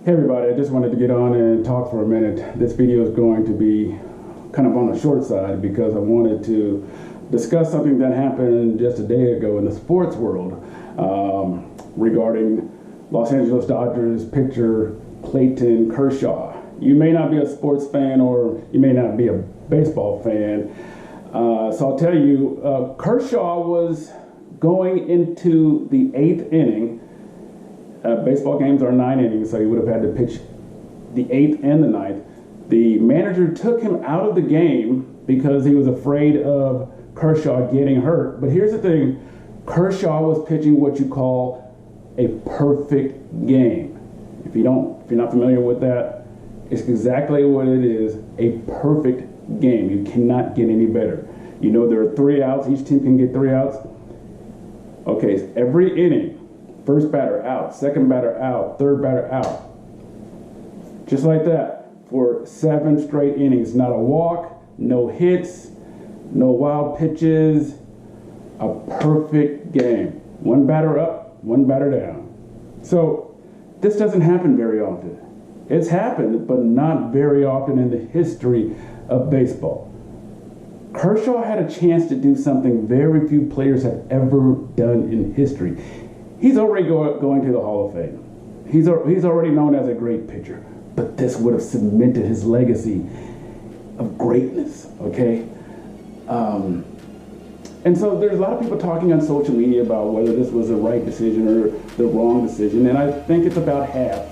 Hey everybody, I just wanted to get on and talk for a minute. This video is going to be kind of on the short side because I wanted to discuss something that happened just a day ago in the sports world regarding Los Angeles Dodgers pitcher Clayton Kershaw. You may not be a sports fan or you may not be a baseball fan, so I'll tell you, Kershaw was going into the 8th inning. Baseball games are 9 innings, so he would have had to pitch the 8th and the 9th. The manager took him out of the game because he was afraid of Kershaw getting hurt. But here's the thing, Kershaw was pitching what you call a perfect game. If you're not familiar with that, it's exactly what it is, a perfect game. You cannot get any better. You know there are 3 outs, each team can get 3 outs. Okay, so every inning, first batter out, second batter out, third batter out. Just like that for 7 straight innings. Not a walk, no hits, no wild pitches. A perfect game. 1 batter up, 1 batter down. So this doesn't happen very often. It's happened, but not very often in the history of baseball. Kershaw had a chance to do something very few players have ever done in history. He's already going to the Hall of Fame. He's already known as a great pitcher, but this would have cemented his legacy of greatness, okay? And so there's a lot of people talking on social media about whether this was the right decision or the wrong decision, and I think it's about half.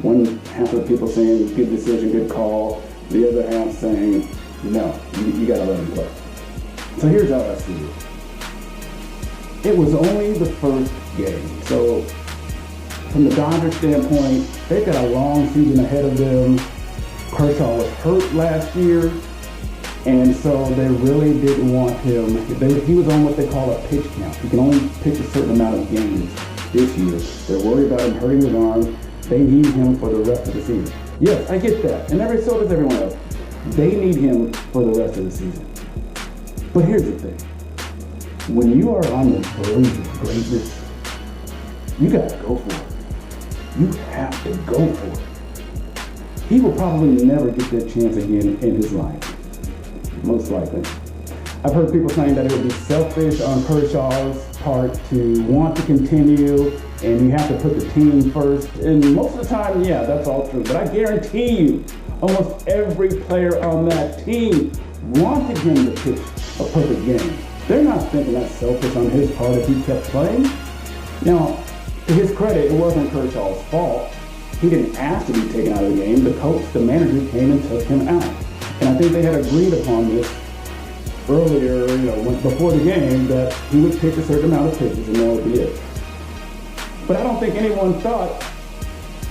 One half of the people saying good decision, good call, the other half saying no, you gotta let him play. So here's how I see it. It was only the first game. So from the Dodgers standpoint, they've got a long season ahead of them. Kershaw was hurt last year, and so they really didn't want him. He was on what they call a pitch count. He can only pitch a certain amount of games this year. They're worried about him hurting his arm. They need him for the rest of the season. Yes, I get that, and so does everyone else. They need him for the rest of the season. But here's the thing. When you are on the verge of greatness, you gotta go for it. You have to go for it. He will probably never get that chance again in his life, most likely. I've heard people saying that it would be selfish on Kershaw's part to want to continue, and you have to put the team first. And most of the time, yeah, that's all true. But I guarantee you, almost every player on that team wanted him to pitch a perfect game. They're not thinking that's selfish on his part if he kept playing. Now, to his credit, it wasn't Kershaw's fault. He didn't ask to be taken out of the game. The coach, the manager came and took him out. And I think they had agreed upon this earlier, before the game, that he would pitch a certain amount of pitches and that would be it. But I don't think anyone thought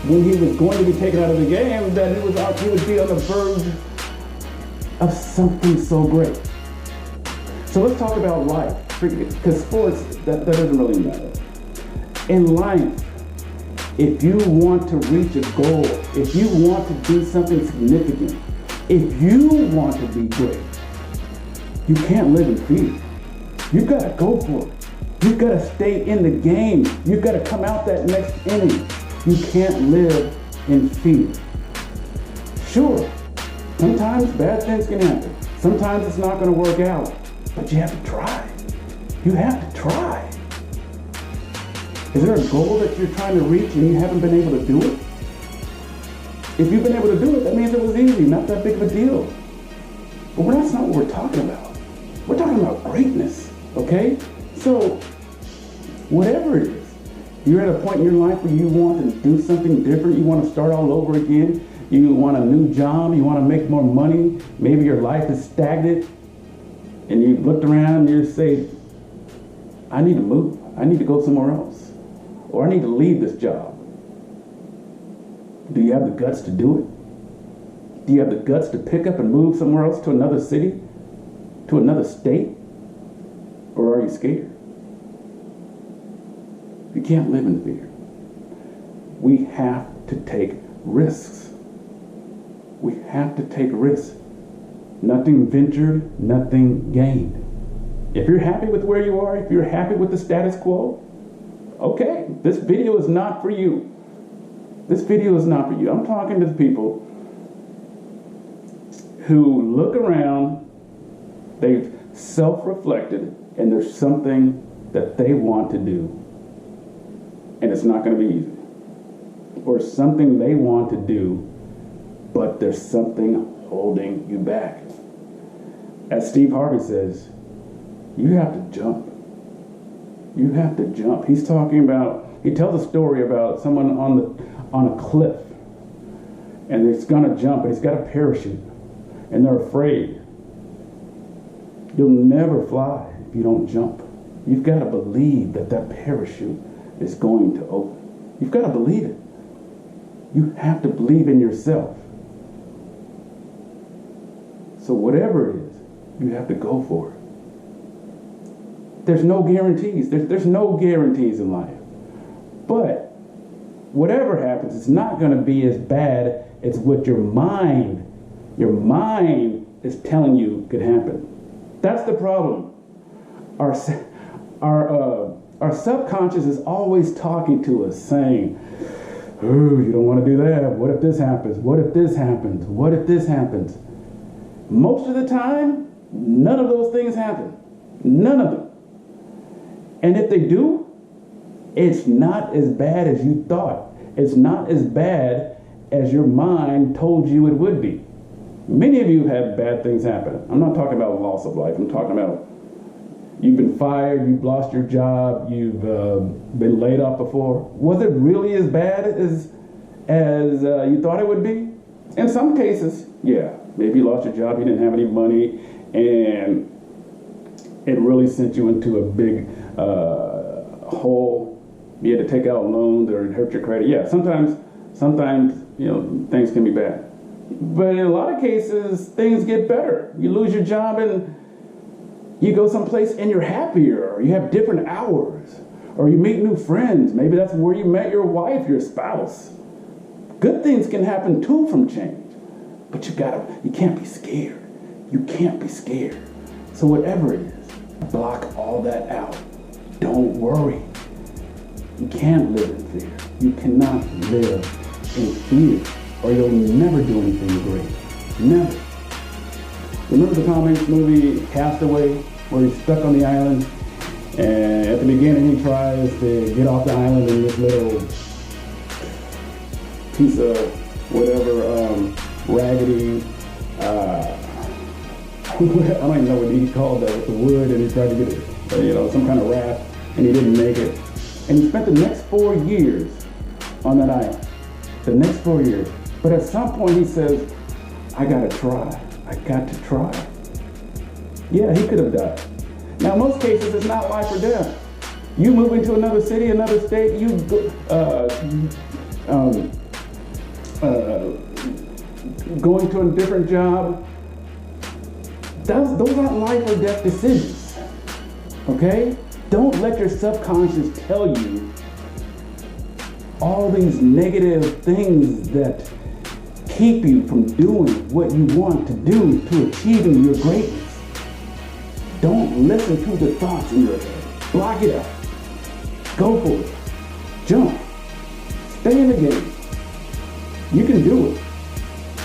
when he was going to be taken out of the game that he would be on the verge of something so great. So let's talk about life, because sports, that doesn't really matter. In life, if you want to reach a goal, if you want to do something significant, if you want to be great, you can't live in fear. You've got to go for it. You've got to stay in the game. You've got to come out that next inning. You can't live in fear. Sure, sometimes bad things can happen. Sometimes it's not going to work out. But you have to try. You have to try. Is there a goal that you're trying to reach and you haven't been able to do it? If you've been able to do it, that means it was easy, not that big of a deal. But that's not what we're talking about. We're talking about greatness, okay? So, whatever it is, you're at a point in your life where you want to do something different, you want to start all over again, you want a new job, you want to make more money, maybe your life is stagnant, and you looked around and you say, I need to move. I need to go somewhere else. Or I need to leave this job. Do you have the guts to do it? Do you have the guts to pick up and move somewhere else, to another city, to another state? Or are you scared? You can't live in fear. We have to take risks. We have to take risks. Nothing ventured, nothing gained. If you're happy with where you are, if you're happy with the status quo, okay, this video is not for you. This video is not for you. I'm talking to the people who look around, they've self-reflected, and there's something that they want to do, and it's not going to be easy. Or something they want to do, but there's something holding you back. As Steve Harvey says, you have to jump. You have to jump. He tells a story about someone on a cliff, and he's gonna jump, and he's got a parachute, and they're afraid. You'll never fly if you don't jump. You've got to believe that parachute is going to open. You've got to believe it. You have to believe in yourself. So whatever it is, you have to go for it. There's no guarantees. There's no guarantees in life. But whatever happens, it's not going to be as bad as what your mind is telling you could happen. That's the problem. Our subconscious is always talking to us, saying, "Ooh, you don't want to do that. What if this happens? What if this happens? What if this happens?" Most of the time, none of those things happen. None of them. And if they do, it's not as bad as you thought. It's not as bad as your mind told you it would be. Many of you have bad things happen. I'm not talking about loss of life. I'm talking about you've been fired, you've lost your job, you've been laid off before. Was it really as bad as you thought it would be? In some cases, yeah. Maybe you lost your job, you didn't have any money, and it really sent you into a big hole. You had to take out loans or it hurt your credit. Yeah, sometimes things can be bad. But in a lot of cases, things get better. You lose your job and you go someplace and you're happier, or you have different hours, or you meet new friends. Maybe that's where you met your wife, your spouse. Good things can happen too from change. But you can't be scared. You can't be scared. So whatever it is, block all that out. Don't worry. You can't live in fear. You cannot live in fear, or you'll never do anything great. Never. Remember the Tom Hanks movie Castaway, where he's stuck on the island, and at the beginning he tries to get off the island in this little piece of whatever, raggedy, I don't even know what he called that, with the wood, and he tried to get it, some kind of raft, and he didn't make it. And he spent the next 4 years on that island. The next 4 years. But at some point he says, I gotta try. I got to try. Yeah, he could have died. Now, in most cases, it's not life or death. You move into another city, another state, you going to a different job. Those aren't life or death decisions. Okay? Don't let your subconscious tell you all these negative things that keep you from doing what you want to do to achieving your greatness. Don't listen to the thoughts in your head. Block it out. Go for it. Jump. Stay in the game. You can do it.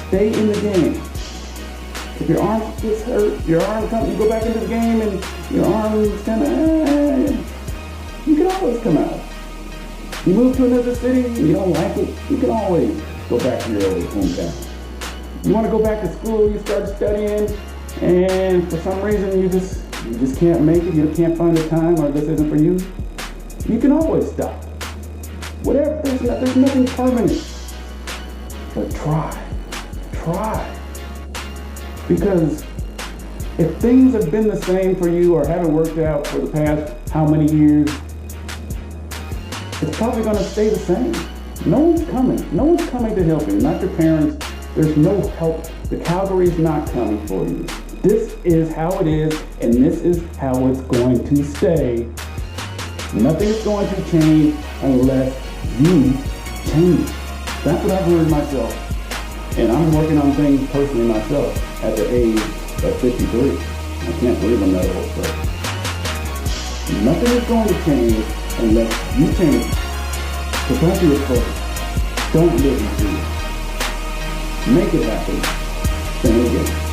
Stay in the game. If your arm gets hurt, you go back into the game and your arm is kind of, you can always come out. You move to another city, you don't like it, you can always go back to your old hometown. You want to go back to school, you start studying, and for some reason you just can't make it, you can't find the time, or this isn't for you, you can always stop. Whatever, there's nothing permanent. But try. Because if things have been the same for you or haven't worked out for the past how many years, it's probably going to stay the same. No one's coming. No one's coming to help you. Not your parents. There's no help. The Calvary's not coming for you. This is how it is, and this is how it's going to stay. Nothing is going to change unless you change. That's what I've learned myself. And I'm working on things personally myself at the age of 53. I can't believe I'm that old, but nothing is going to change unless you change. So don't be afraid. Don't listen to it. Make it happen. Same again.